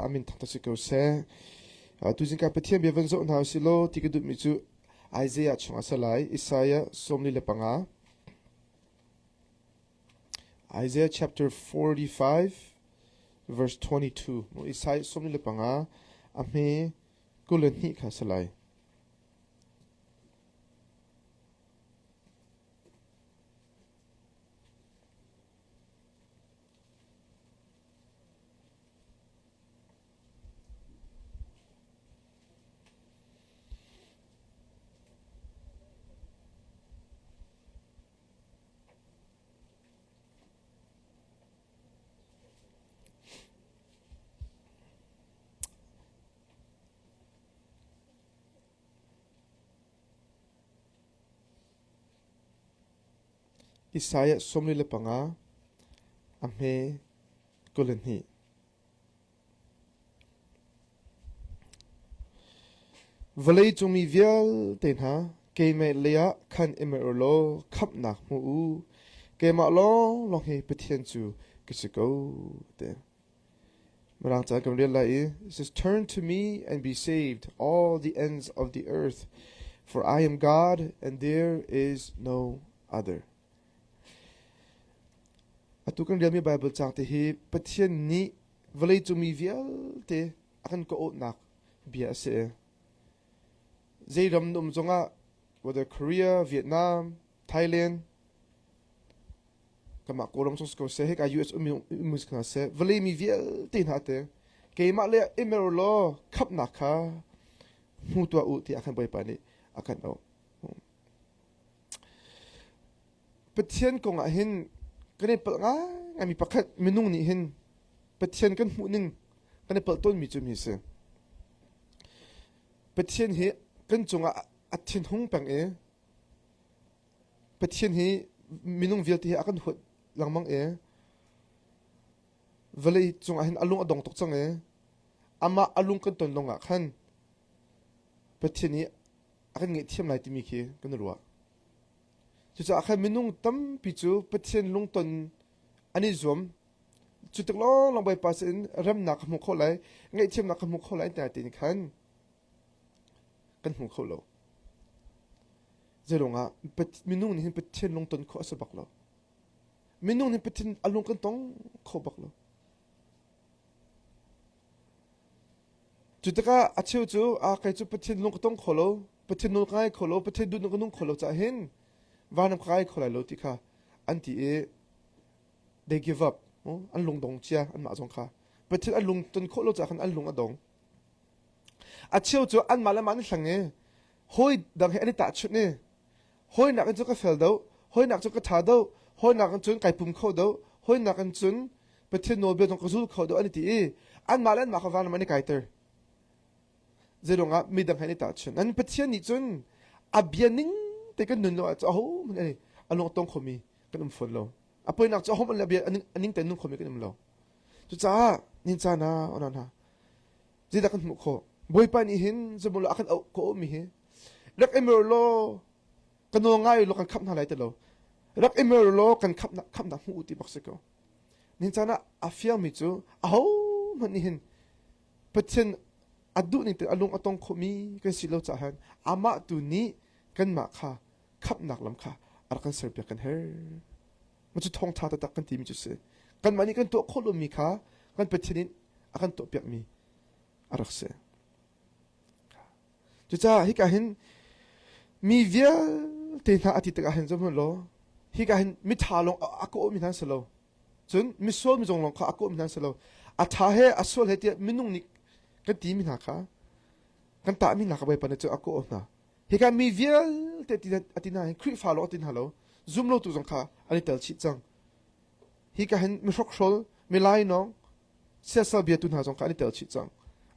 Amin thang tasi kau se tu jing ka pathian be van zo na silo tikadu mi chu Isaiah chunga salai Isaiah somli le panga Isaiah chapter 45 verse 22 mo Isaiah somli le panga ame kulen hi kha salai Isaiah somli le panga ame kulen hi Valei chung mi vial ten ha ke me lea khan emerlo khap nak mu u ke ma long he pathian chu kisiko te marang cha kam real lai it says turn to me and be saved all the ends of the earth for I am God and there is no other Atukang real mi Bible chang te hi pathian ni valei chung mi vial te akan ko ot nak bia se Zayram num zonga whether Korea, Vietnam, Thailand kama koram sos ko se ka US mus kana se vale mi viel tin hate ke ma le emerlo khap na kha mu to u ti akan bai pa ni akan o pathian ko nga hin kane pa nga ami pakhat minung ni hin pathian kan mu ning kane pa ton mi chu mi se pathian hi kan chunga athin hung pang e pathian hi minung vial ti akan hut langmang e vale chunga hin alung adong tok chang e ama alung kan ton longa khan pathian hi akan nge thiam lai ti mi khi kan ruwa chu cha akha minung tam pi chu pathian lung ton ani zom chu tek long long bai pasin ram nak mu kholai nge thiam nak mu kholai ta tin khan kan hung kholo zeronga minung ni pathian long ton kho asabak lo minung ni pathian alung kan tong kho bak lo jutaka acheu chu a kai chu pathian long tong kholo pathian no kai kholo pathian du no kholo cha hin wanam kai kholai lo ti kha anti e they give up an lung dong chia an ma jong kha pathian alung ton kholo cha khan alung adong acheu chu an mala man hlange hoi dang he ani ta chut ne hoi nak chu ka fel do hoi nak chu ka tha do hoi nak chun kai pum kho do hoi nak chun pathian no be dong ka zul kho do ani ti an malan ma khawan mani kaiter zeronga mi dang he ani ta chun an pathian ni chun abianing te kan nun lo cha ho man ani along tong khomi kan um fol lo apoi nak cha ho man la bia aning ten nun khomi kan um lo chu cha nin cha na onan ha zida kan mu kho boy pa ni hin zamula akan ko mi he rak emerlo kanu ngai lo kan khap na lai te lo rak emerlo kan khap na hu ti bakseko nin chana afia mi chu aho man ni hin pathian adu ni te alung atong khomi kan silo cha han ama tu ni kan ma kha khap nak lam kha ar kan ser pe kan her ma chu thong tha ta kan ti mi chu se kan mani kan to kholo mi kha kan pathian akan to pek mi arak se chu cha hi ka hin mi vial te na ati ta hin zom lo hi ka hin mi tha long ako mi nan selo chun mi sol mi jong long kha ako mi nan selo a tha he a sol he ti minung ni kan ti mi na kha kan ta mi na ka bai pa na chu ako na hi ka mi vial te ti ati na kri fa lo tin halo zoom lo tu jong kha ani tel chi chang hi ka hin mi shok shol mi lai no se sa bia tu na jong kha ani tel chi chang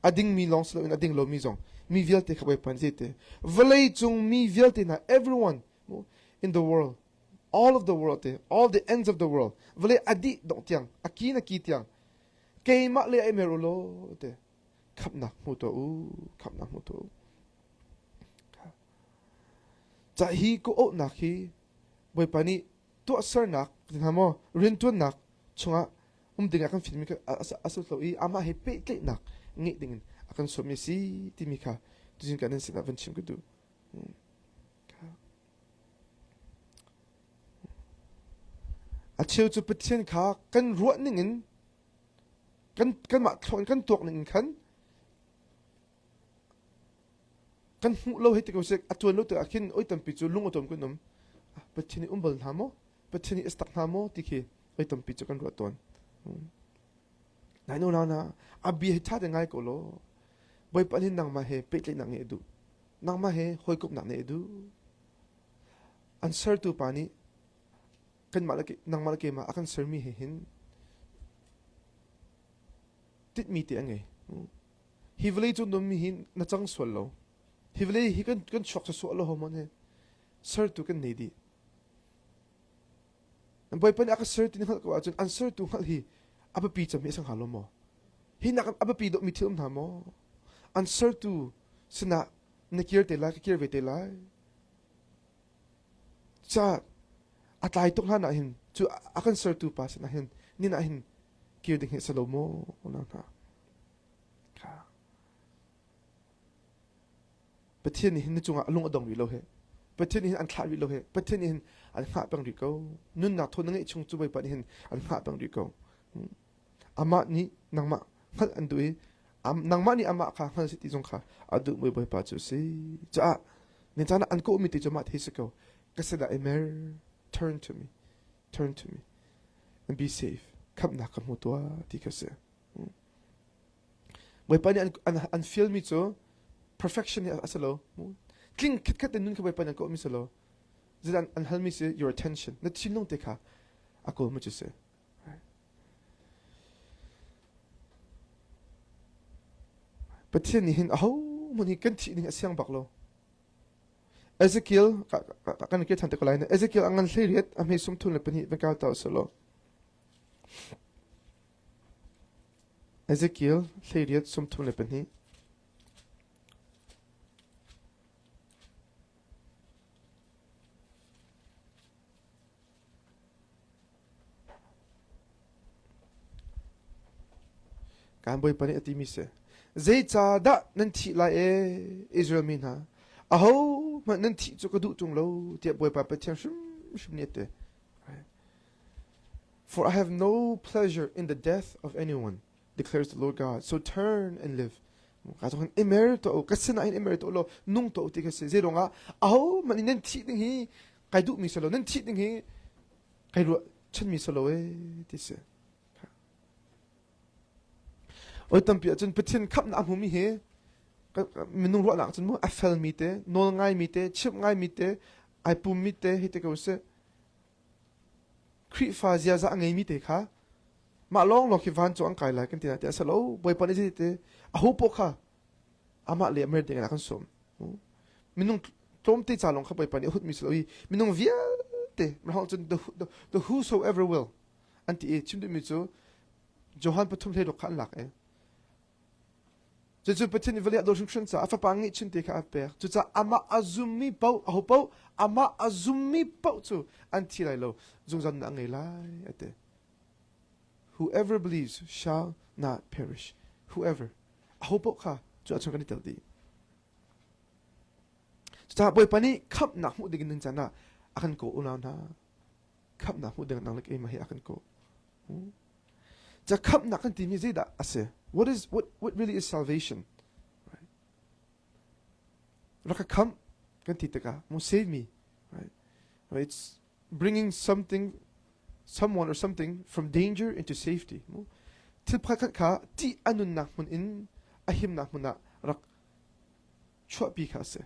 ading mi long selo in ading lo mi jong mi vial te khabai panjete valei chung mi vial te na everyone in the world all of the world te all the ends of the world valei adi dong tiang akina ki tiang keima le emerolo te khapna mu to cha hi ko o na khi boy pani to sar nak dinamo rin tu nak chunga Umding akan film ka asal lo I ama he pe tle nak ngi dingin akan somi si timika tujin kanan sina van chim kudu a chiu chu pathian kha kan ruat ningin kan ma thon kan tok ningin kan hu lo hete ko se atun lo te akin oi tampi chu lung otom kunum pathian umbal namo pathian istak namo tikhi oi tampi chu kan ruat ton nai no na abi he tha de ngai ko lo boy panin nang ma he petle nang edu nang ma he hoi kup nang edu answer tu pani kan malaki nang malaki ma akan sermi he hin tit mi te angai hi vlei chu nom mi hin na chang sol lo hi vlei hi kan chok sa so lo homon he sir tu kan nei di boy pan aka sir tin hal ko achun answer tu hal hi aba pi cham isang halo mo hi na aba pi do mi thum na mo answer tu sina nakir te la kir ve te la cha atlai tok na hin chu akan sir tu pas na hin ni na hin kir ding sa lo mo ona ka pathian hin chunga alung adong wi lo he pathian hin an thla wi lo he pathian hin an kha pang ri ko nun na thon ngai chung chu bai pan hin an kha pang ri ko ama ni nangma khal an dui nangma ni ama kha khal si ti jong kha adu moi bai pa chu si cha ni chana an ko mi ti chama thei siko kasada emer turn to me and be safe kap na kam ho to ti ka se bai pa ni an feel mi chu perfection asalo kling kit kat nun ka bai pa na ko mi salo zidan an hal mi se your attention na chinong te kha ako mo chu se pathian ni hin aho moni kan thi ning asyang baklo Ezekiel kan ke thante ko lain Ezekiel angan hliret amhe sum thun le pani ben ka ta solo Ezekiel hliret sum thun le pani kan boy pani ati mi se zai cha da nan thi la Israel min ha aho ma nan thi chu ka du tung lo ti boy pa pathian shum ne te for I have no pleasure in the death of anyone declares the Lord God so turn and live ka to emerito ka sina in emerito lo nung to ti ka se zero nga aho man nan thi ding hi kai du mi salo nan thi ding hi kai ru chen mi salo ti se oi tampi chun pathian khap na mu mi he minung ro na chun mo afel mi te nol ngai mi te chip ngai mi te ai pum mi te hite ko se kri fa zia za ngai mi te kha ma long lo ki van chu ang kai la kan ti na te salo boy pan ji te a ho po kha ama le mer de na kan som minung tom te cha long kha boy pan hut mi salo minung via te ma hol chun the whosoever will anti e chim de mi chu Johan pathum le ro khan lak chu pathian vali ador shun cha afa pangi chin te kha per chu cha ama azumi pau ho pau ama azumi pau chu anti lai lo zungzan na ngai lai ate whoever believes shall not perish whoever ho pau kha chu achon kan tel di cha boy pani khap na mu digin ning chana akan ko una na khap na mu ding nang lek e ma hi akan ko cha khap na kan ti mi zeda ase what really is salvation right raka kam kan ti taka mo save me right it's bringing someone or something from danger into safety mo til phakat kha ti anun na mun in ahim na mun na rak chwa pi kha se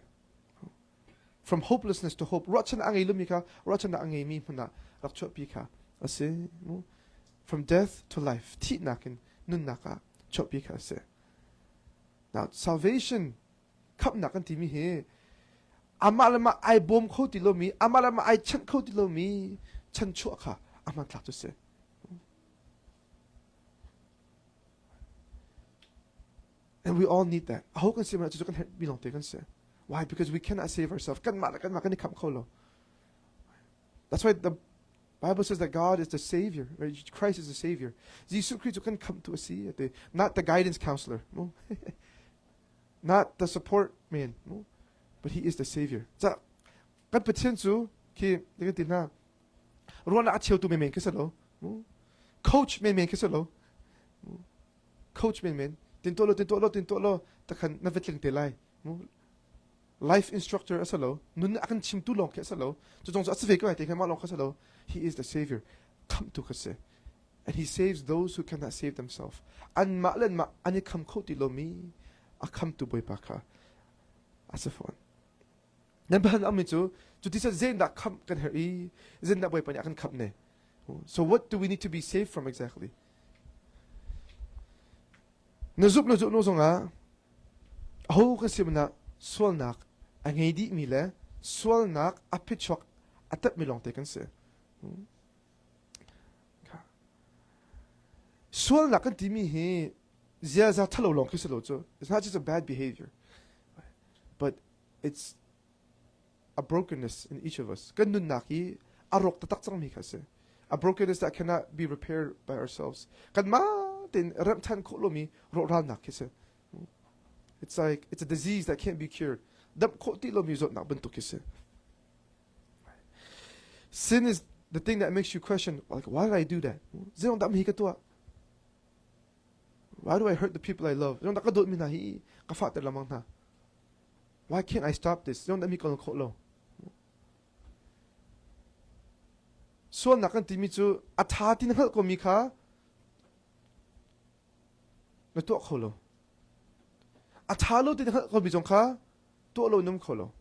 from hopelessness to hope rachan angai lumika rachan angai mi mun na rak chwa pi kha ase mo from death to life ti nakin nun naka chop pi kha se now salvation khap na kan ti mi he amalama ai bom kho ti lo mi amalama ai chan kho ti lo mi chan chu kha ama tlak tu se and we all need that how can say chu kan belong te kan se why because we cannot save ourselves kan ma kan kham kho lo that's why Bible says that God is the Savior, right? Christ is the Savior. Jesus Christ can come to us, not the guidance counselor, no? Not the support man, no? But He is the Savior. So, kan patien su ki dengan tina, ruang nak chiu tu men kesalo, coach men kesalo, coach men, tintolo, takkan navetling telai, life instructor asalo, nun akan chim tu long kesalo, jong sa asve ko ay tingin malong kesalo. He is the Savior. Come to kasi. And He saves those who cannot save themselves. An ma'lan ma ani kam ko ti lo mi a come to boy baka. Asafon. Nabahan amin tu tisa zen that come kan heri zen that boy pa ni akan come ne. So what do we need to be saved from exactly? Nazup no zonga. Ho kasi mana swal nak ang hindi mile swal nak apitchok atap milong te kan se. Swal nak kan timi he zia talo long kisalo zo. It's not just a bad behavior, but it's a brokenness in each of us. Kan nun naki arok tatak sang mi kasi. A brokenness that cannot be repaired by ourselves. Kan ma tin ramtan ko lo mi ro nak kasi. It's like it's a disease that can't be cured. Dam ko ti lo mi zo nak bentuk kasi. Sin is the thing that makes you question, like, why did I do that? Why do I hurt the people I love? Why can't I stop this? So nakan timichu atati na ko mika nato kholo. Atalo din ko bijong ka to lo num kholo.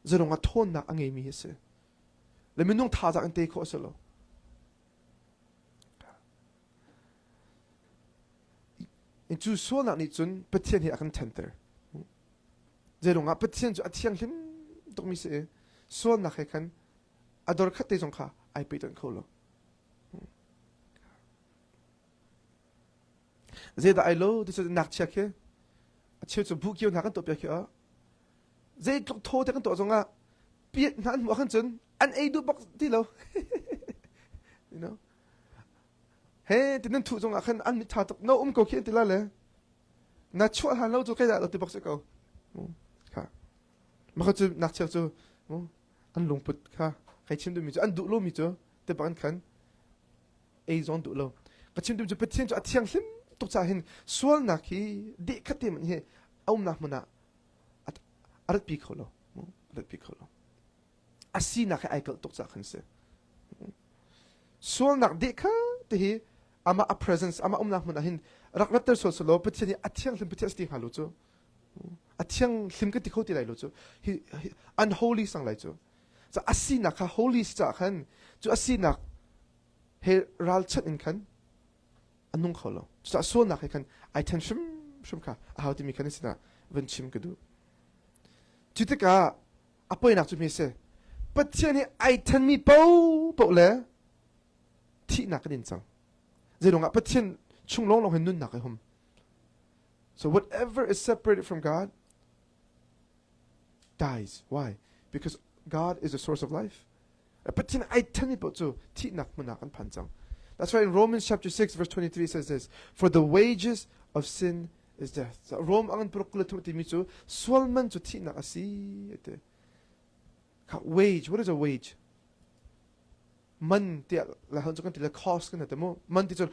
Zero nga ton na angay mi hise. Leminong taza ang take ko salo. Into so na nitsun patien hi akan tenter. Zero nga patien jo atiang him tok mi se so na kan ador khat te jong kha ai piton kholo. Zeda ai lo this is nak check he. Achiu zo bu kyo na kan to pya kyo. Zed tok tho te kan to zonga piet nan mo kan chun an ei du bak tilo. You know. Hey, didn't tu zong akan an mit tat no ko kien tilale. Na chua han lo zo kai da lo ti bak se ko. Ka. Ma ko chu nak cheu chu an long put ka. Kai chim du mi chu an du lo mi chu te ban kan. Ei zong du lo. Ka chim du chu patien chu atiang hlim tok cha hin sual na ki de khatim he aum na mana at arat pi kholo. Arat pi kholo. Asi nak ai kal tok cha khan se. Sual nak de kha te hi ama a presence ama nak mana hin rak ratter so so lo patien atiang hlim patien sti halu chu. Atiang hlim ka ti khoti lai lo chu. Hi unholy sang lai chu. So asi nak kha holy sta khan chu asi nak he ral chat in khan anung kholo. So sual nak khan ai ten shum ka a how ti mi khan sina ven chim ka du. Chitaka apoy nak chu mi se patien hi ai ten mi po le ti nak din sang. Zedong patien chung long long nun nak hum. So whatever is separated from God dies. Why? Because God is the source of life. Patien ai ten mi po chu ti nak mo nak an panjang. That's why in Romans chapter 6 verse 23 says this, for the wages of sin is death. So Rome ang prokula tu ti mi chu swal man chu ti nak asi ete. Wage, what is a wage? Man ti la han kan ti la cost kan mo man ti chu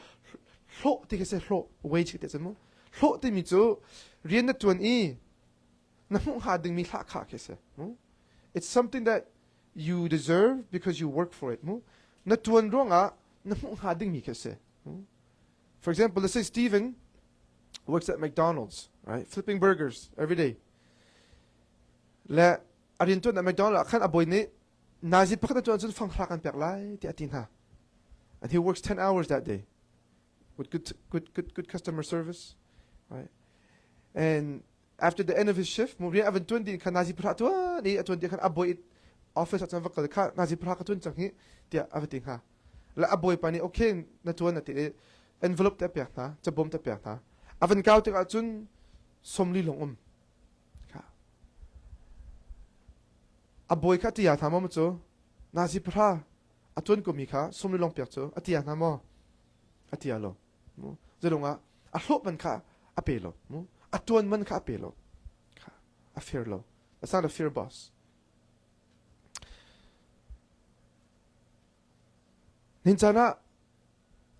lo ti ke se lo wage ke te mo lo ti mi chu rian na tuan I na mo ha ding mi la kha ke se mo it's something that you deserve because you work for it mo na tuan ronga na mo ha ding mi ke se. For example, let's say Stephen works at McDonald's, right, flipping burgers every day. La arin tu na McDonald's kan aboy ni nazi pakat tu ansun fanghlakan pek lai ti atin ha. And he works 10 hours that day with good customer service, right? And after the end of his shift, mo ri avan tun din kan nazi pra tu ni atun din kan aboy office at sanva ka nazi pra ka tun chang hi ti avating ha. La aboy pa ni okay na tuan na ti envelope ta pek ha cha bom ta pek ha. Avan kaw ti ka chun somli long aboy ka ti ya thama mo chu nazi pra atun ko mi kha somli long piak chu atia na mo atia lo mo zelonga a hlop man kha apelo mo atun man kha apelo kha a fear lo that's not a fear boss ninchana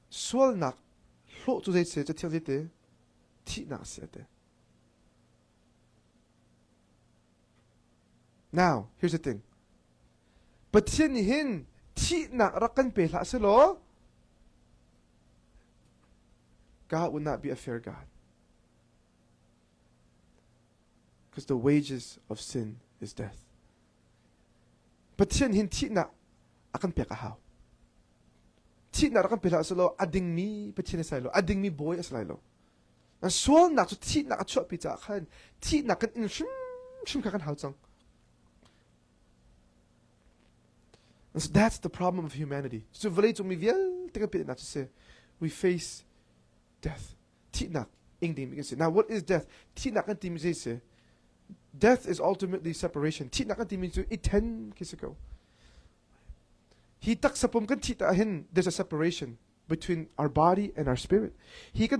sual nak hlo chu zai se cha thil te thi nak se te now here's the thing pathian ni hin thi nak rakan pe hla se lo God would not be a fair God because the wages of sin is death pathian hin thi nak akan pe ka how thi nak rakan pe hla se lo ading mi pathian sai lo ading mi boy as lai lo and sual nak chu thi nak a chot pi cha khan thi nak kan in shim ka kan how chang. And so that's the problem of humanity. So we face death. Now what is death? Death is ultimately separation. There's a separation between our body and our spirit. And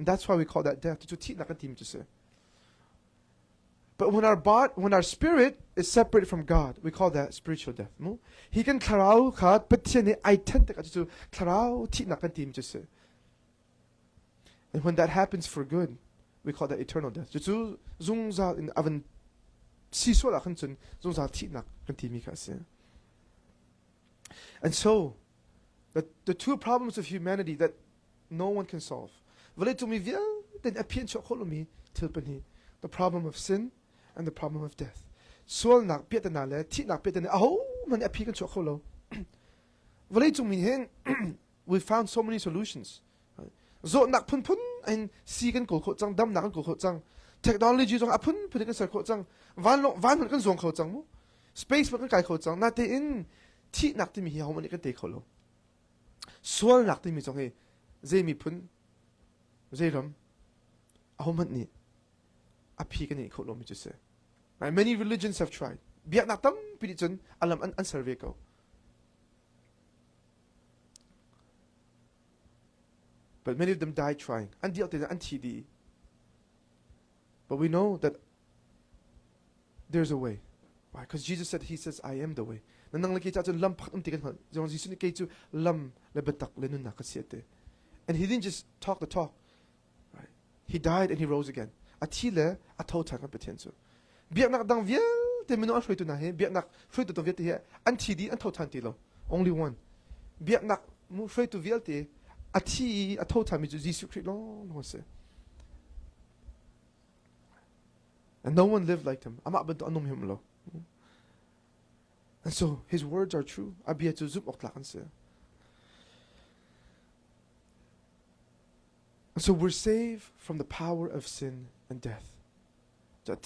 that's why we call that death. But when our spirit is separated from God, we call that spiritual death. He can klarau khat patiene aitente to klarau ti nakan tim just. And when that happens for good, we call that eternal death. Just zungza in avan siso la khansun zungza ti nakan tim kase. And so the two problems of humanity that no one can solve. The problem of sin and the problem of death. We found so many solutions. Technology space many religions have tried. But many of them died trying. But we know that there's a way. Why? Because Jesus said, He says, I am the way. And He didn't just talk the talk. Right? He died and He rose again. Only one. And no one lived like Him. And so His words are true. And so we're saved from the power of sin and death. And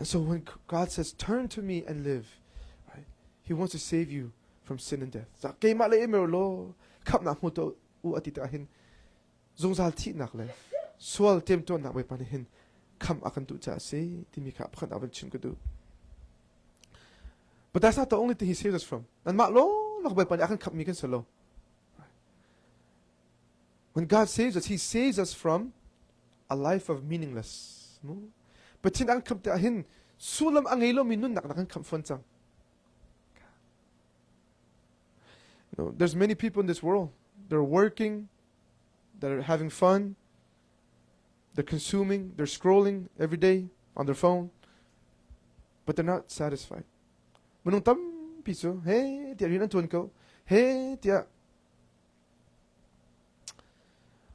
so when God says, turn to me and live, right, He wants to save you from sin and death. But that's not the only thing He saves us from. When God saves us, He saves us from a life of meaningless. But there's many people in this world. They're working, they're having fun, they're consuming, they're scrolling every day on their phone, but they're not satisfied. Hey, tia.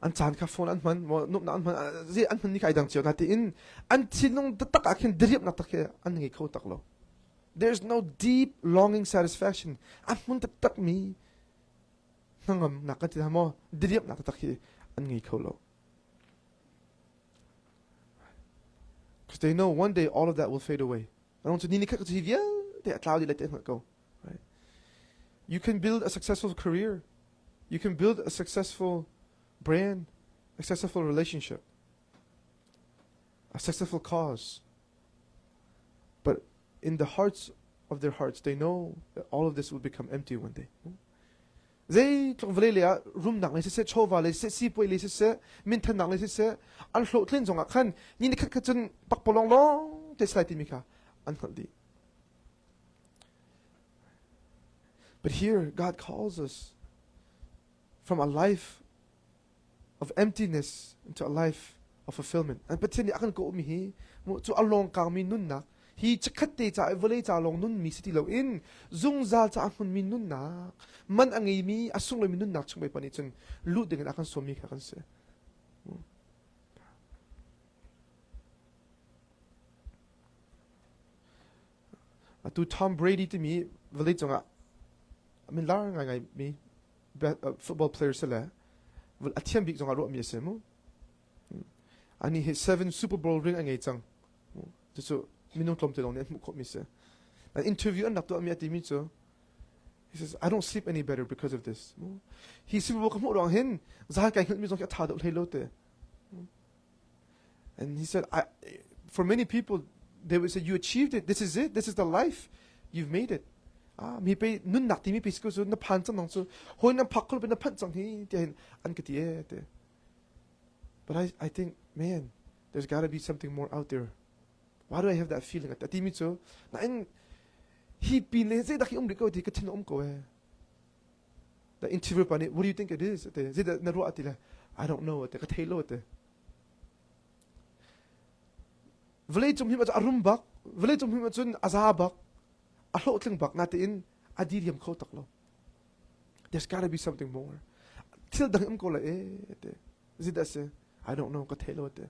Antan ka phone an man mo nup na an man ze an man ni kai dang chiao na ti in an chinong tak akin drip na tak an ngi kho tak lo. There's no deep longing satisfaction. An mun tak mi nangam na ka ti mo drip na tak an ngi kho lo. Because they know one day all of that will fade away. I don't need to they cloudy let it go. Right? You can build a successful career. You can build a successful brand, a successful relationship. a successful cause. But in the hearts of their hearts, they know that all of this will become empty one day. Zay tlong vale le room nak le se chova le se sipoi le se min than nak le se an hlo tlen zonga khan ni ni khat khat chun pak polong long te slai ti mi kha an khal di. But here God calls us from a life of emptiness into a life of fulfillment. And patini akan ko mi hi mo chu along kang mi nun nak hi chakhat te cha vale cha long nun mi siti lo in zung zal cha hun mi nun nak man angai mi asung lo mi nun nak chung bai pani chun lu ding akan so mi kha kan se. Atu Tom Brady to me vale chunga I mean lar ngai mi football player sala vel athiam big zonga ro mi se mo ani his 7 Super Bowl ring angai chang so minung klom te long ne mu ko mi se an interview an nak to mi ati mi cho he says I don't sleep any better because of this he Super Bowl kam rong hin za kai mi zong ka tha do lo te and he said for many people they would say you achieved it, this is the life, you've made it. Mi pe nun nak ti mi pe sko so na pan chang nang so hoi na phakol pe na phan chang hi te an ka ti te. But I think, man, there's got to be something more out there. Why do I have that feeling at ti mi so na in hi pi le ze da ki ko ti ka thin ko the interview pa ni what do you think it is te ze da na ro atila I don't know te ka thelo te vlei chum hi ma arum bak vlei chum hi ma chun azabak a hlo tling bak na te in adiriam kho taklo there's got to be something more til dang ko la te zida se I don't know ka thelo te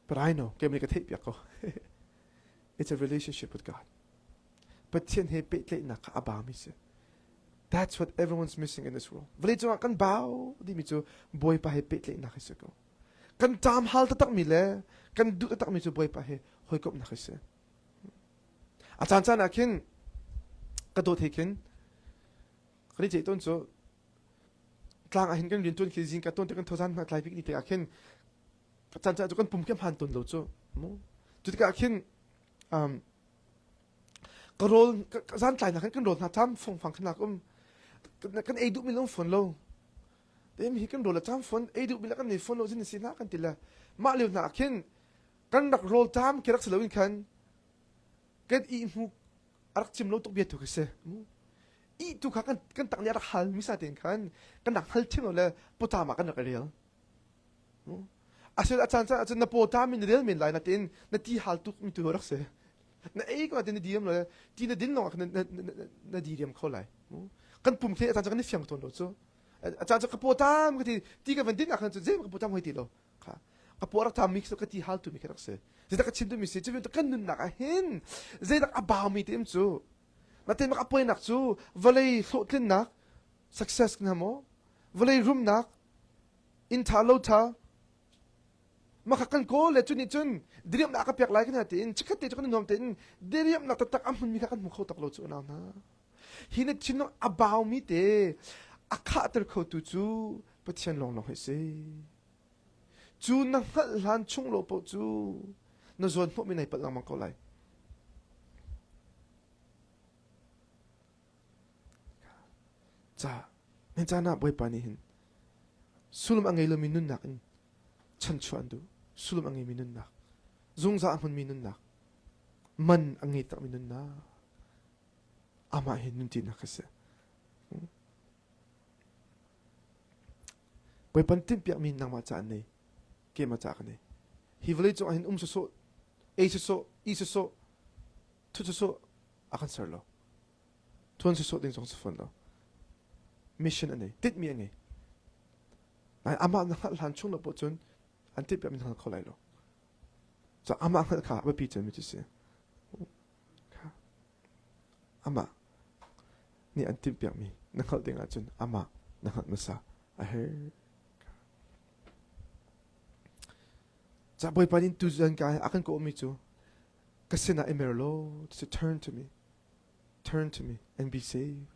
but I know ke me ka thep yak ko it's a relationship with God but tien he pe tle na ka aba mi se. That's what everyone's missing in this world. Vlei chunga kan bao di mi chu boy pa he petle na khise ko. Kan tam hal ta tak mi le, kan du ta tak mi chu boy pa he hoi kop na khise. A chan chan akin ka do thekin. Khari je ton so tlang a hin kan rin ton ki jing ka ton te kan thosan na klai pik ni te akin chan chan chu kan pum kem han ton lo chu. Mo. Tu ka akin ka rol ka zan tlai na kan rol na tam phong phang khna kan edu mi long phone lo dem hi kan rola tam phone edu mi la kan ni phone lo jin si na kan tila ma le na khin kan rak rol tam kirak selawin kan kan I mu arak chim lo tok bia to kase I tu kha kan tak ni arak hal mi sa ten kan nak hal thing le pota ma kan rak real asel achan cha na pota min real min lai na tin na ti hal tu mi tu rak se na ko tin diam lo ti na din no na diam kho lai kan pum the acha kan fiang ton lo chu acha ka potam ka ti ka vendin akhan chu zem ka potam hoi ti lo kha ka porak ta mix ka ti hal tu mi krak se zeta ka chindu mi se chu kan nun na ka hin zeta ka ba mi tem chu na te ma ka poi nak chu valei thlo tlin nak success na mo valei room nak in tha lo tha makakan ko le chun ni chun diriam na ka pek lai kan tin chikhat te chu kan nom tin diriam na tak am hun mi ka kan mu kho tak lo chu na na hina chino about me te akha ter kho tu chu pathian long long se chu na lan chung lo po chu na zon po mi nai pat lang mang ko lai cha men cha na boy pani hin sulum angai lo minun nak chan chuan du sulum angai minun nak zung za hun minun nak man angai tak minun na ama hin nun ti na kase boy pan tim piak min nang ma cha nei ke ma cha kane hi vlei chu hin so e so I so tu so akan sar lo tuan so ding song so lo mission ane tit mi angai ai ama na lan chung lo po chun an tip piak min han kholai lo so ama kha ba pi chen mi chi se ama ni an tim piak mi na khal ding a chun ama na khat masa a he cha boy panin tu zan ka akan ko mi chu kasina emerlo to turn to me and be saved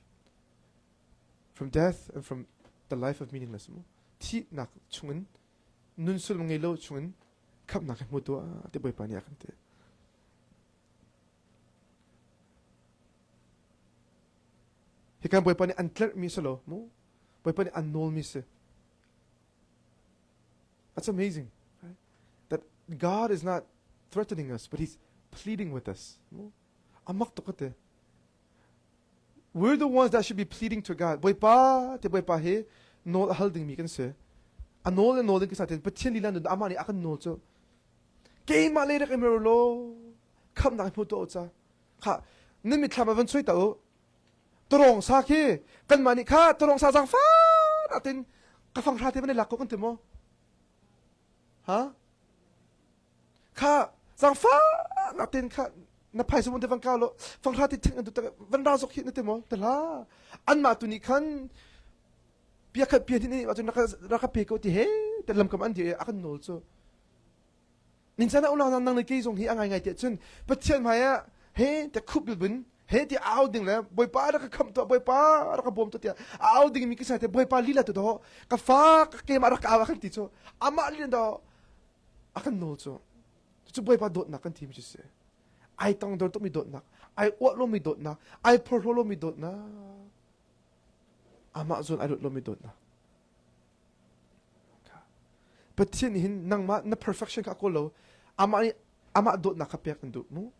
from death and from the life of meaningless mo ti nak chungin nun sul mangai lo chungin khap nak mu to te boy pa ni akan te hikan boy pa ni unclear mi solo mo boy pa ni unknown mi se. That's amazing, right? That God is not threatening us, but He's pleading with us. Amak to kate. We're the ones that should be pleading to God. Boy pa, te boy pa he, no holding me can say. Anol and noling kisatin, but chin lilan do amani akan no so. Kay malere kay merlo. Come na mo to sa. Ka, nimi klama van soy tao. Torong sa ki, kan mani ka torong sa sang fa natin kafang rate man nila ko kunti mo. Ha? Ka sang fa natin ka napai sa mo de van kaulo. Fang rate ting ando ta van razok hit natin mo. Tala. An matuni kan piakat pian ini atau naka peko ti he dalam kam an di akan nol so. Minsan na ulang nang nagkisong hi angay ngay ti chun. Patyan maya he te kupil bun. He ti outing la boy pa ra ka kam to boy pa ra ka bom to ti outing mi kisa te boy pa lila to do ka fa ka ke mara ka awakan ti so ama lila do akan nol so so boy pa dot na kan ti mi se ai tong dor to mi dot na ai wat lo mi dot na ai por lo mi dot na ama zon ai lo mi dot na but tin hin nang ma na perfection ka ko lo ama dot na ka pek ndu mo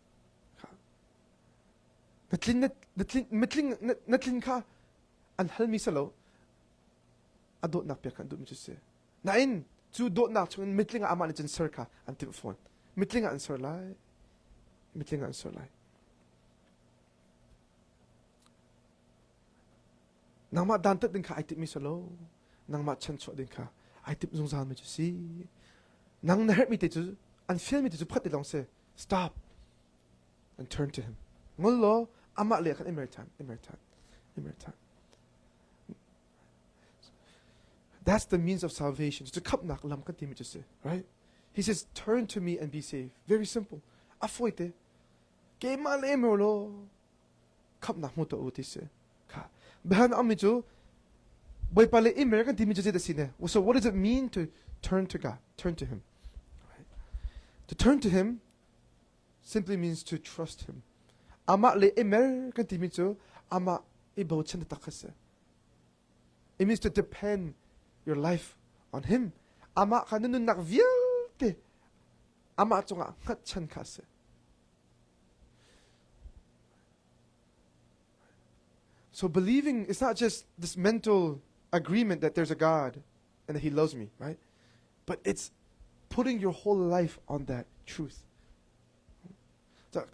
natlin ka an halmi salo adot nak pek kan du mi se nain chu dot nak chung mitling ama ni chen sir ka an tim phone mitling an sir lai nang ma dan tat din ka ai tip mi salo nang ma chan cho din ka ai tip zong zan mi chu si nang na hurt mi te chu an feel mi te chu phat de long se stop and turn to him ngolo ama le kan emertan. That's the means of salvation. To kap nak lam kan timi say, right? He says, turn to me and be saved. Very simple. Afoite. Ke male molo. Kap nak mo to uti se. Ka. Bahan amijo. Boy pale emer kan timi say the sine. So what does it mean to turn to God? Turn to Him. Right? To turn to Him simply means to trust Him. Ama le emer kan timi ama ibaw chen takase. It means to depend your life on Him. Ama kanunun nak vialte. Ama chunga ngat chan kase. So believing is not just this mental agreement that there's a God and that He loves me, right? But it's putting your whole life on that truth.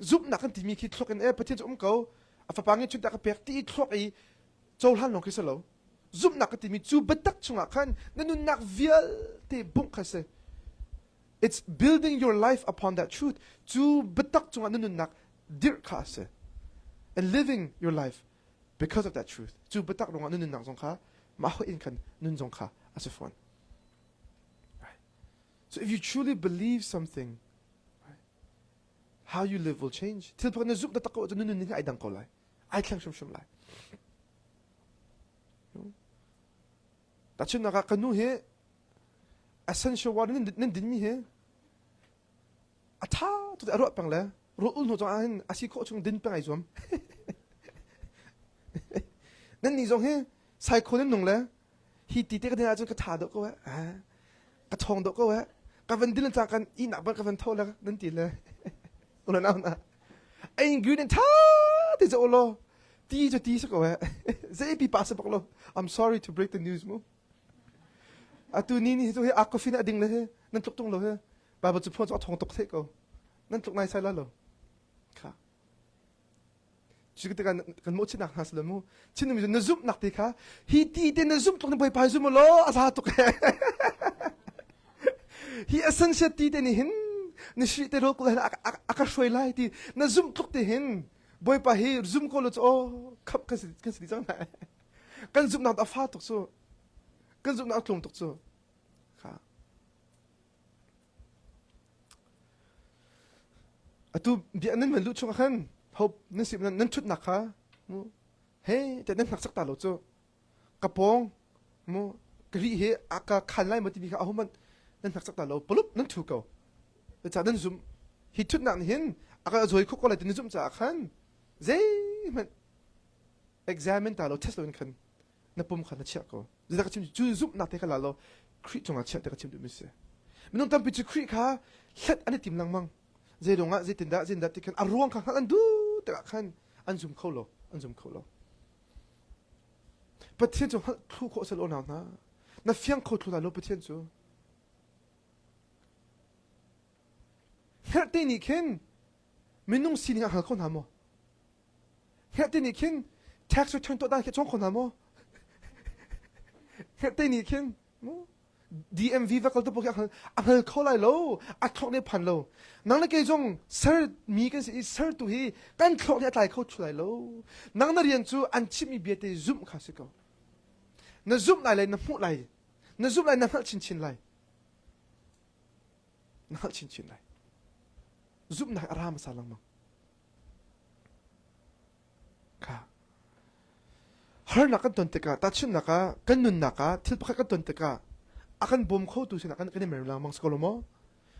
Zoom na kan timi ki clock and patin ko afapangin chud ka pek ti clock I chol no kisalo zoom na kan timi chu batak chunga kan nanun nak vial te bung kase. It's building your life upon that truth. Chu batak chunga nanun nak dir kase and living your life because of that truth. Chu batak ronga nanun nak zong ka maho in kan nun zong ka as a fun. Right. So if you truly believe something, how you live will change. Till pag nazuk na tako ito nunun nga ay dang kolay. Ay klang shum lai. Tatsun nakakanu he. Essential water nandin mi he. Ata to aro pang la. Rool no zong asiko chung din pang ay zom. Nan ni zong he. Psycho nung la. Hiti te ka din azon ka tado ko ka tong do ko ka vandilan sa kan inaban ka vantola nan tila. Na ay ingredient ta this olo ti sa ko zai pi pasa paklo. I'm sorry to break the news mo atu nini to he ako fina ding le he nan tuk tung lo he ba ba chu phon thong tok the ko nan tuk nai sai la lo ka chigte kan mo china has lo mo chinu mi na zoom nak te ka hi ti de na zoom tok na boy pa zoom lo asa tok hi essential ti de ni hin ni shi te ro ko aka shoi lai ti na zoom tok te hin boy pa hi zoom ko lo khap ka si jang na kan zoom na fa tok so kan zoom na tlong tok so ka atu bi anan man lu chung khan hope nan sim nan thut na kha mo he te nan nak sak ta lo so kapong mo gri he aka khanlai mati bi ka ahoman nan hak sak ta lo polup nan thu ko cha nan zum hi thut nan hin aka zoi khok ko la tin zum cha khan zai man examine ta lo test lo kan na pum khan na chia ko zai ka chim chu zum na te ka la lo khri chonga chia te ka chim du mi se minung tam pi chu khri kha hlet ani tim lang mang zai donga zai tinda zin da ti kan arwang kha an du te ka khan an zum kho lo pathian chu khu kho sel ona na fiang kho thu la lo pathian chu herte ni ken minung sininga hal kho na mo herte ni ken tax return to da ke chong kho na mo herte ni ken mo DMV va kal to pok ang kho lai lo a thok ne phan lo nang na ke jong sir mi kan si sir tu hi kan thok ne tai kho chu lai lo nang na rian chu an chi mi be te zoom kha se ko na zoom lai na mu lai na zoom lai na hal chin lai na hal chin lai zoom na aram sa lang ma ka har na kan ton te ka ta chin na ka kan nun na ka thil pakha ka ton te ka akan bom kho tu sin akan mer lang mang skolo mo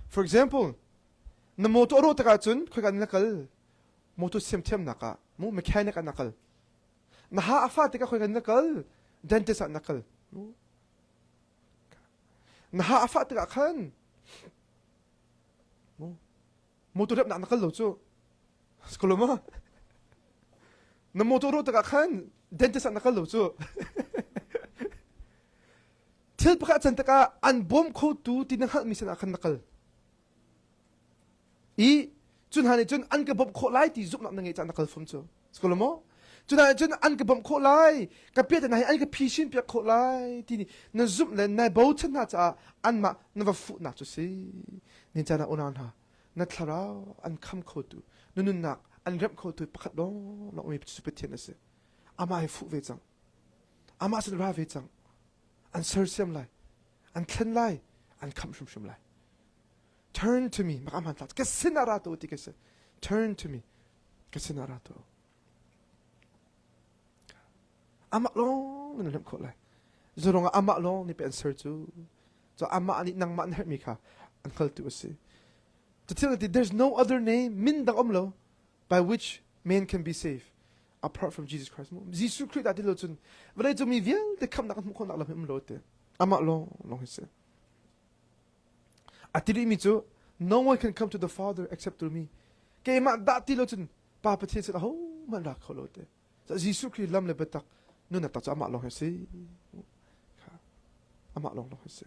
for example na motor ro ta ka chun khoi kan nakal motor sem them naka mo mechanic an nakal na ha afa te ka khoi kan nakal dentist an nakal na ha afa te ka khan mo motor rep na nakal lo chu skolo mo na motor ro ta ka khan dentist an nakal lo chu til pakha chan taka an bom kho tu tin hal mi sana khan nakal I chun hani chun an ka bom kho lai ti zup na ngai chan nakal fum chu skolo mo chun hani chun an ka bom kho lai ka pe ta nai an ka phishin pe kho lai ti ni na zup le na bo chan na cha an ma na va fu na chu si nin cha na onan ha na thlara an kham kho tu nun nak an rep kho tu pakhat do na mi chu pe thian ase ama ai fu ve chang ama san ra ve chang an sir sem lai an thlen lai an kham shum lai turn to me makam han tat kasinara to ti kase turn to me kasinara to ama long na lam kho lai zorong ama long ni pe answer chu so ama ani nang man her mi kha an khal tu ase to tell that there's no other name min dang omlo by which man can be saved apart from Jesus Christ. Jesus Christ that dilo chun vale to mi viel de kam nak mo kon nak lam lo te ama long hise atiri mi chu no one can come to the Father except through me ke ma da ti lo chun pa pa the se ho man rak kholo te so Jesus Christ lam le betak nu na ta cha ama long hise ama long hise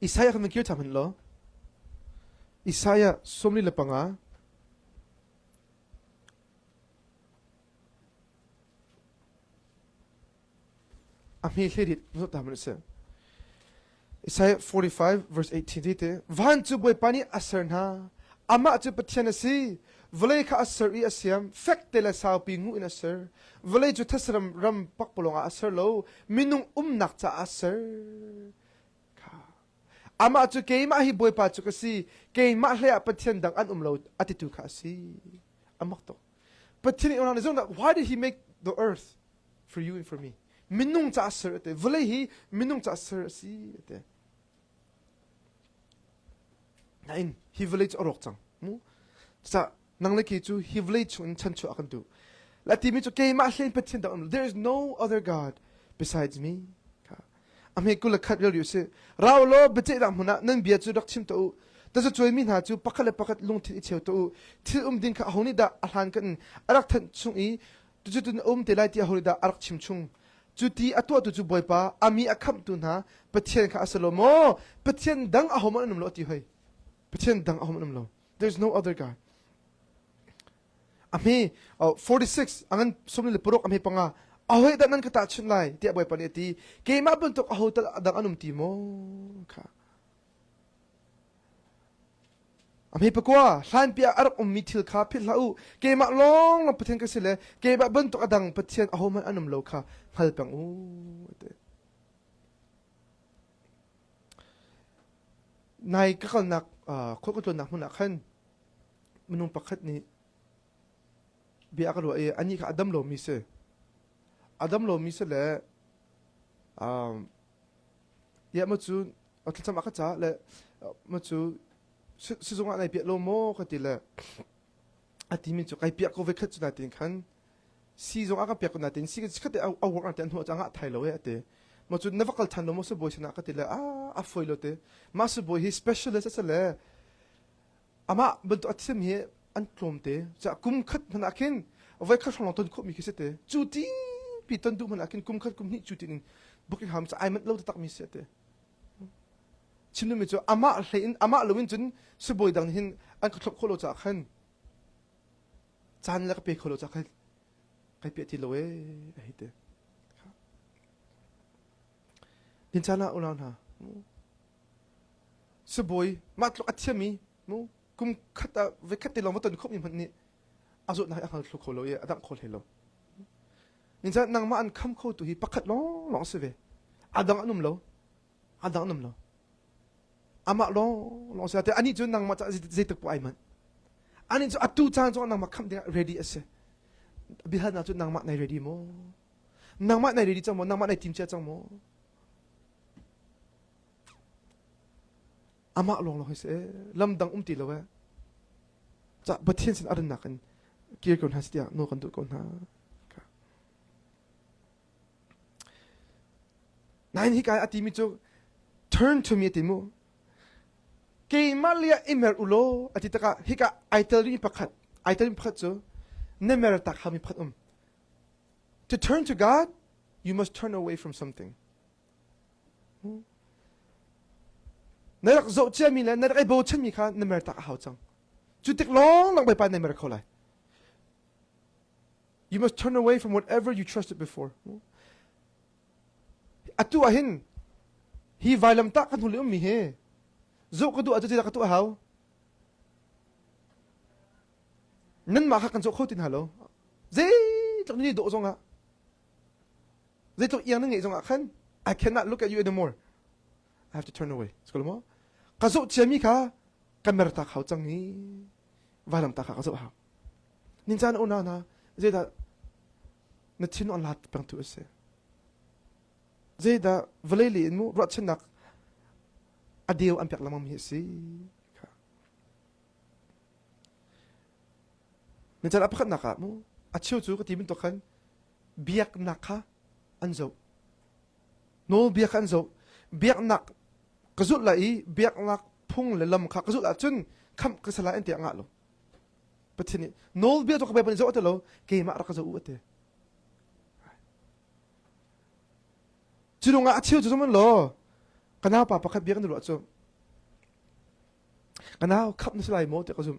Isaiah kan kir thamin lo Isaiah somni le panga Ami herit no taman se Isaiah 45 verse 18 dite van chu boy pani asar na ama chu pathian si vole kha asar I asiam fek tela saw pi ngu in asar vole chu thasram ram pak polonga asar lo minung nak cha asar kha ama chu ke ma hi boy pa chu ka si ke ma hle pathian dang an lo atitu kha si amak to pathian on his own why did he make the earth for you and for me minung cha asar te vole hi minung cha asar si te nain hi village orok chang mu sa nang le ki chu hi village chun chan chu akan tu la ti mi chu ke ma hlen pathin da there is no other god besides me ka ame kula khat rel yu se raw lo bete da huna nang bia chu rak chim to ta chu choi min ha chu pakale pakat lung thi cheu to thil din kha honi da alhan kan arak than chung I tu chu tun te lai ti honi da arak chim chung chuti atwa tu chu boipa ami akham tu na pathian kha asalomo pathian dang ahom anum lo ti hoi pathian dang ahom anum lo there's no other god ami 46 angan somni le porok ami panga ahoy da nan ka ta chun lai ti boipa ni ti ke ma bun tok aho ta dang anum ti mo kha ami pakwa hlan pia arap mithil kha phil lau ke ma long la pathian ka sile ke ba bun tok adang pathian ahom anum lo kha hal pang te nai ka kal nak khol ko to nak huna khan minung pakhat ni bi akalo ani ka adam lo mi se Adam lo mi se le ya ma chu atlcha ma ka cha le ma chu si zonga nai pia lo mo ka ti le ati min chu kai pia ko ve khat chu na tin khan si zonga ka pia ko na tin si ka te a work na ten ho changa thai lo ya te ma chu never kal than lo mo se boy sina ka ti le a foi lo te ma se boy he specialist sa le ama bul to atsem he an tlom te cha kum khat na kin ve khat long ton ko mi ki se te chu ti pi ton du na kin kum khat kum ni chu tin booking ham cha ai mat lo tak mi se te chim nu mi chu ama hlein ama lowin chun se boy dang hin an khlok kholo cha khan chan la ka pe kholo cha khan kai pe ti lo e ai te din chana ulan ha se boy ma tlok athiami mu kum khata ve khati lo ma ton khop mi man ni azot na a khlok kholo e adam khol helo nin cha nang ma an kham kho tu hi pakhat long se ve adang anum lo ama long se te ani chu nang ma cha zaitak po ai man ani chu atu chan chu nang ma kham de ready ase bihan na chu nang ma nai ready mo nang ma nai ready chang mo nang ma nai tim cha chang mo ama long se lam dang ti lo wa cha bathian sin adan nakan kir kon hastia no kan tu kon ha nain hi kai ati mi chu turn to me ti mo ke malia imer ulo ati taka hi ka aitel pakhat chu nemer tak ha mi phat to turn to God you must turn away from something narak zo che mi le narak bo chen mi kha nemer tak ha chang chu tik long lang bai pa nemer kholai you must turn away from whatever you trusted before atu ahin hi vailam ta kan huli mi he zo ka du atu ti ka tu haw nan ma kha kan zo khotin halo ze tok ni do zonga ze tok yang ngi zonga khan I cannot look at you anymore I have to turn away skol mo ka zo chemi kha kamera ta khaw chang ni vailam ta kha ka zo haw nin chan ona na ze da na tin on lat pang tu se zeda valeli mu ratchanak adeu ampiak lamam hi si menjal apakhat naka mu achiu chu ka timin to khan biak nakha anzo no biak anzo biak nak kazut lai biak nak phung le lam kha kazut la chun kham ka sala ente anga lo patini no biak to ka ba ban zo atelo ke ma ra ka zo ute chununga achiu chu man lo kana pa pakhat biak nu lo chu kana khap na slai mo te ka zum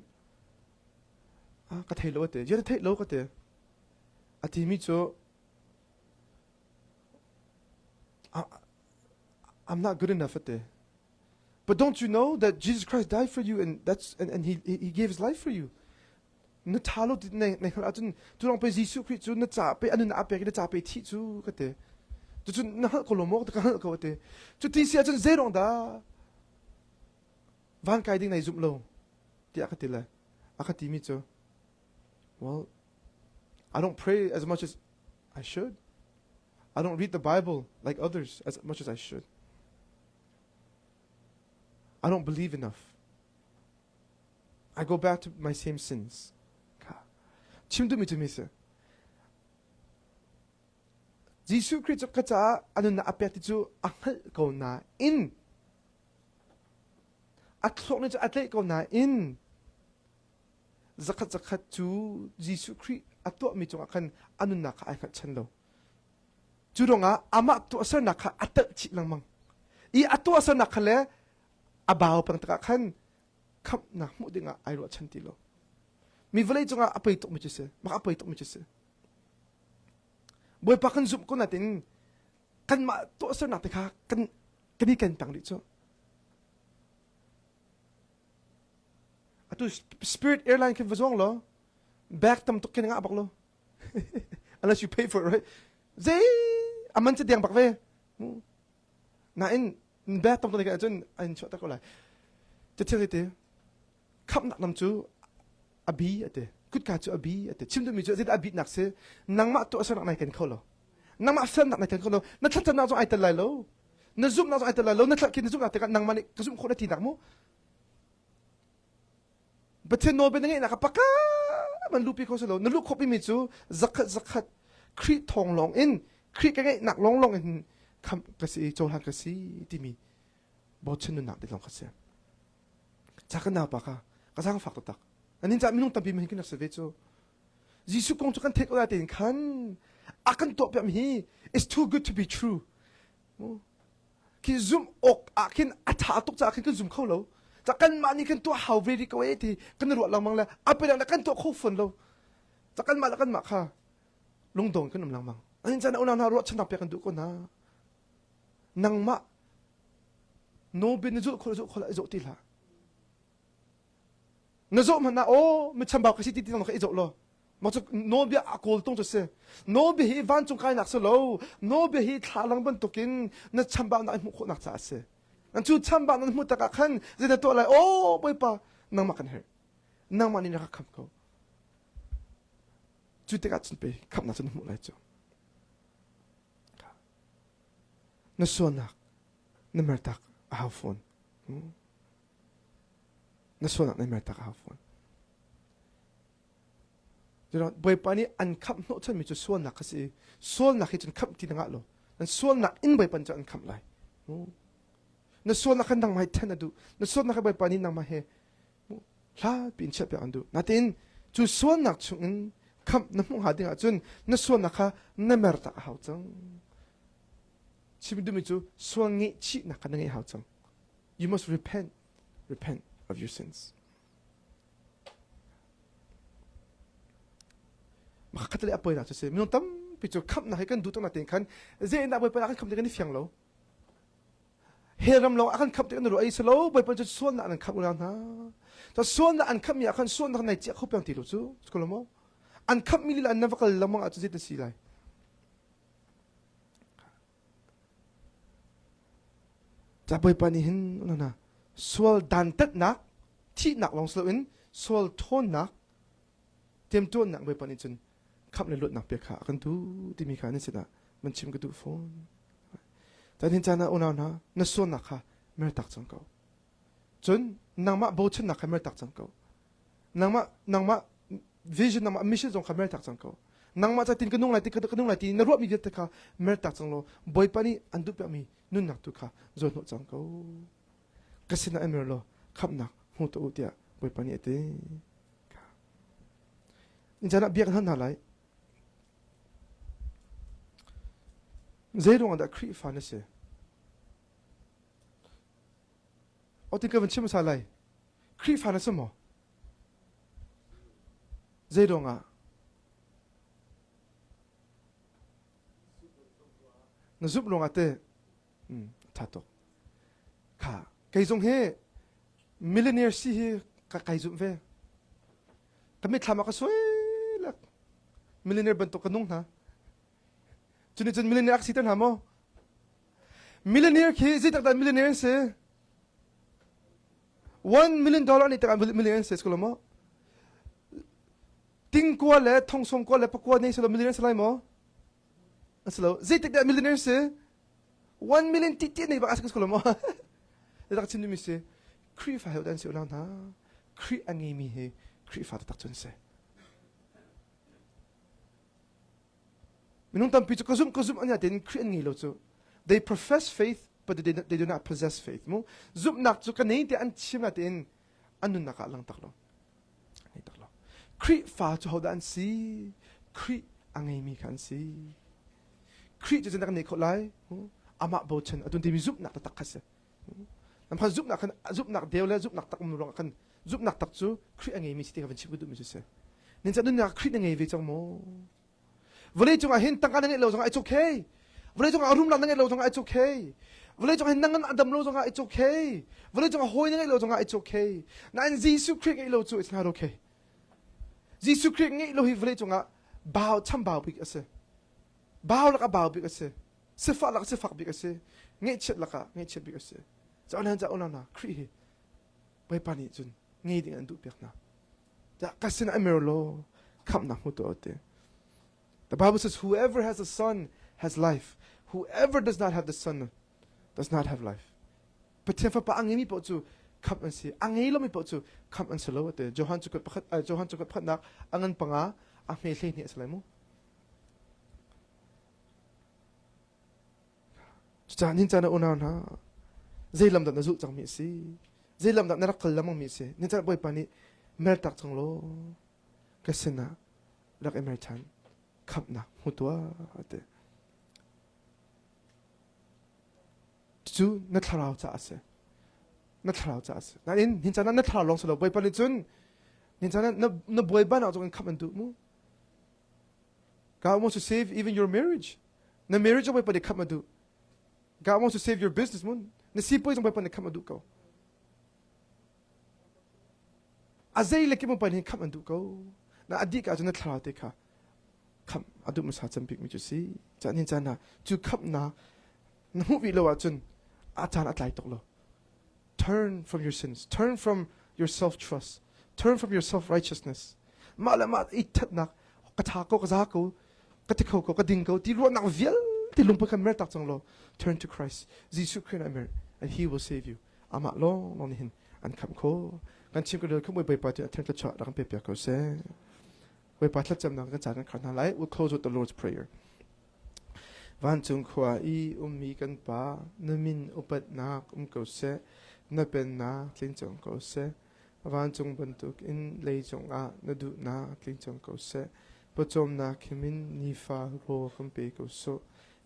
ka thei lo te je thei lo ka te ati mi chu I'm not good enough at it but don't you know that Jesus Christ died for you and he gave his life for you na thalo nei khala chun tu long pe Jesus Christ chu na cha pe anu na pe ki na cha pe thi chu ka te chu na ko lo mo ka ko te chu ti sia chun zero da van kai ding nei zum lo ti akatila akati mi chu well I don't pray as much as I should I don't read the Bible like others as much as I should I don't believe enough I go back to my same sins chimdu mi tu mi se Jesus Christ ka cha anu na apet chu angal ko na in atlok ni cha atlek ko na in zakat chu Jesus Christ atwa mi chu kan anu na ka ai khat chan lo chu ronga ama tu asar na kha atak chi lang mang I atwa asar na khale abaw pang taka khan khap na mu dinga ai ro chan ti lo mi vlei chu nga apai tok mi chu se ma apai tok mi chu se boy pa kan zoom ko natin kan ma to asar na ka kan kani kan tang ri chu atu Spirit Airline kan vazong lo back tam to ken nga abak lo unless you pay for it right zay aman sa diang bakwe na in back tam to ka chun an chota ko la te te khap nak nam chu abi ate kut ka chu abi ate chim tu mi chu zit abi nak se nang ma to asar nak nai kan kholo nang ma fen nak kan kono na tlat na zo ai ta lai lo na zoom na zo ai ta lai lo na tlat kin zoom na te kan nang mani ka zoom ko na ti nak mo batin no ben ngai na ka paka man lupi ko selo na lu ko pi mi chu zakat kri thong long in kri ka ngai nak long in kam ka si chol han ka si ti mi bo chen nak de long ka se cha ka na pa ka sang fak tak anin cha minung tampi mahin kin na se ve chu jisu kong chu kan thek ola tin khan akan to pem hi it's too good to be true ki zoom ok akin atha tok cha akin zoom kho lo cha kan mani kan to how very ko ti kan ro lang mang la apel la kan to kho fon lo cha kan ma la kan ma kha lung dong kan lang mang anin cha na una na ro chana pe kan du ko na nang ma no bin zu kho la zo ti la na zo ma na o mi chamba ka si ti ti no ka zo lo mà cho nó bị alcohol tung cho xe nó bị hi van chung kai nak so lo nó bị hi thalang ban tokin na chamba na mu kho nak cha xe an chu chamba na mu ta ka khan je na to lai o boy pa nang ma kan her nang ma ni na kham ko chu te ka chen pe kham na chen mu lai cho na so nak na mer tak a phone na so nak na mer tak a phone jadi boy pani an kap no chan mi chu suan nak kasi suan nak hi chan kap ti nga lo an suan nak in boy pan chan kap lai na suan nak nang mai ten adu na suan nak boy pani nang ma he la pin chat pe andu natin chu suan nak chung kap na mo ha ding a chun na suan nak ha na mer ta hau chang chibidu mi chu suan ngi chi nak ka ngai hau chang you must repent of your sins makakatali apoy na kasi minung tam picture kap na kan dutong natin kan ze na boy pa akan kap ni fiang lo heram lo akan kap ni ro ai selo boy pa suan na an kap ulan ha ta suan na an kap mi akan suan na nai chi ko pyang ti lo chu skolo mo an kap mi lila na vakal lamang at zit silai ta boy pa ni hin na sual dan tat nak ti nak long slo in sual ton nak tem ton nak boy pa ni chunขับในรถหนักเปียกขากันดูที่มีขานี่สินะมันชิมกระดูกฟอนแต่ที่จานะโอนานะนั่นส่วนหนักค่ะไม่ตักจังเก่าจนนางมาโบชันหนักค่ะไม่ตักจังเก่านางมาวิชั่นนางมามิชชั่นจงค่ะไม่ตักจังเก่านางมาจะตินกระนุ่งไหลติกระนุ่งไหลตินรวบมีเดียดค่ะไม่ตักจังโลบอยปานี่อันดูเปียมีนุ่นหนักตุค่ะจนหนักจังเก่ากระสินะเอเมอร์โลขับหนักหูตัวอุตยาบอยปานี่เต้นี่จานะเบียกันท่านอะไรZai dong ada kri fa nese. O tin ka van chim sa lai. Kri fa nese mo. Zai dong a. Na zup long ate. Tato. Ka. Kai zong he. Millionaire si he ka kai zum ve. Kami thama ka soi lak. Millionaire banto kanung ha. Chun millionaire accident hamo millionaire ki zit tak millionaire se $1 million ni tak millionaire se skolo mo ting ko le thong som ko le pakwa nei selo millionaire salai mo aslo zit tak millionaire se 1 million titi nei ba as skolo mo tak chin mi se kri fa dan se ulan ha kri angi mi he kri fa tak chun se minung tam pichu kazum anya tin Korean ngi lo chu they profess faith but they do not possess faith mo zum nak chu ka nei ti an chim na tin anun naka lang taklo nei taklo kri fa chu hodan si kri angai mi kan si kri chu nak nei kholai ama bo chen atun ti zum nak tak khase nam kha zum nak kan zum nak deule zum nak tak murong kan zum nak tak chu kri angai mi si ti ka van chibu du mi chu se nin cha nun nak kri ngai ve chang mo Vlei chung a hin tang kan ngai lo chang it's okay. Vlei chung a rum lan ngai lo chang it's okay. Vlei chung a nangan adam lo chang it's okay. Vlei chung a hoi ngai lo chang it's okay. Na an Jesu Christ ngai lo chu it's not okay. Jesu Christ ngai lo hi vlei chung a bao cham bao big ase. Bao la ka bao big ase. Sifa la ka sifa big ase. Ngai chet la ka ngai chet big ase. Cha ona na kri hi. Bai pani chun ngai ding an du pek na. Ja kasina emerlo kam na mu to ate. The Bible says, whoever has a son has life. Whoever does not have the Son does not have life. Pathian fa pa angemi po chu khap an si angei lo mi po chu khap an selo te Johan chukot phat nak angan panga a me hle ni asalai mu. Cha nin cha na una na zeilam da na zu chang mi si zeilam da na rakal lamang mi si nin cha boy pani mer tak chang lo kasina rak emer chan khap na hutwa ate chu na tharau cha ase na in nin cha na tharau long selo boy pani chun nin cha na boy ban out khap an du mu. God wants to save even your marriage. Na marriage boy pani khap an du. God wants to save your business mun. Nasipoy ang pwede kamandu ko. Azay laki mo pa ni kamandu ko. Na adik ka na tharate ka. Kam adu mo sa champik mi si. Chanin chana chu kap na nahuwi lo achun atan atlay toklo. Turn from your sins. Turn from your self-trust. Turn from your self-righteousness. Malamat itat na katako kazako katikaw ko kadingko tiruan na viel. Turn to Christ. And He will save you. Amat long on Him and come ko. Kan chim ko do come by party attempt to chat ram Cawnpiak ko se. We patlat jam na kan chat kan lai. We'll close with the Lord's prayer. Van chung khwa I mi kan pa namin upat na ko se na pen na tlin chung ko se. Van chung bantuk in lei chung a na du na tlin chung ko se. Patom na kimin ni fa ro Cawnpiak ko so.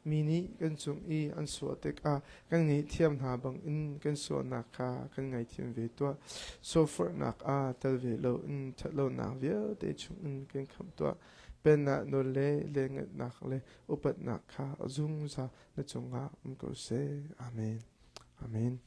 Mini kan chung I an so tek a kan ni thiam na bang in kan so na ka kan ngai thiam ve to so for nak a tel ve lo in thalo na ve te chung in kan kham to pen na no le ngat nak le upat nak kha azung sa na chung a ko se amen.